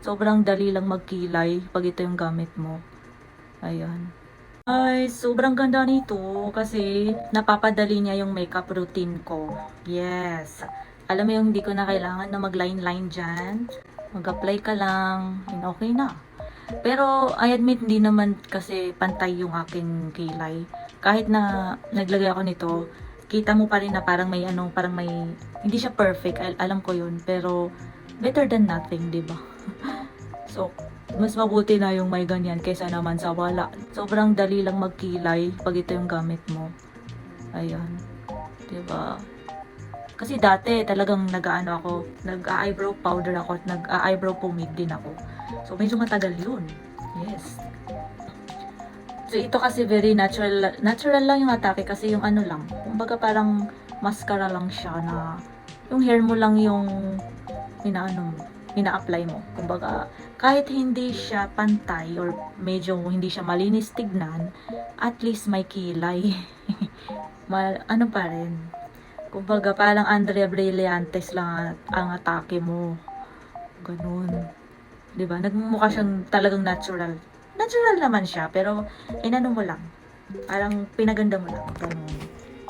Sobrang dali lang magkilay pag ito yung gamit mo. Ayan. Ay, sobrang ganda nito kasi napapadali niya yung makeup routine ko. Yes. Alam mo yung hindi ko na kailangan na mag-line-line dyan. Mag-apply ka lang, and okay na. Pero I admit hindi naman kasi pantay yung aking kilay. Kahit na naglagay ako nito, kita mo pa rin na parang may parang may hindi siya perfect. Alam ko yun, pero better than nothing, 'di ba? So, mas mabuti na yung may ganyan kaysa naman sa wala. Sobrang dali lang magkilay pag ito yung gamit mo. Ayan. 'Di ba? Kasi dati talagang nag-aano ako, nag-eyebrow powder ako at nag-eyebrow pomade din ako. So medyo matagal 'yun. Yes. So ito kasi very natural, natural lang yung atake kasi yung ano lang, kumbaga parang mascara lang siya na yung hair mo lang yung inaano mo, ina-apply mo. Kumbaga kahit hindi siya pantay or medyo hindi siya malinis tignan, at least may kilay. Ano pa rin. Kumbaga parang Andrea Brillantes lang ang atake mo. Ganun. 'Di ba? Nagmumukha siyang talagang natural. Natural naman siya, pero inano mo lang. Parang pinaganda mo lang. Ganun.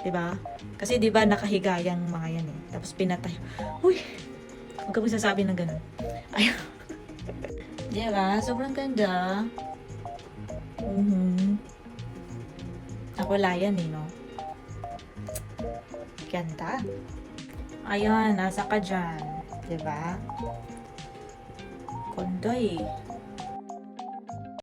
'Di ba? Kasi 'di ba nakahiga yung mga yan eh. Tapos pinatay. Uy, huwag ka magsasabi ng ganun. Ay. 'Di ba? Sobrang ganda. Ako yan eh, no? Ganda. Ayun, nasa ka dyan. 'Di ba? Kondo eh.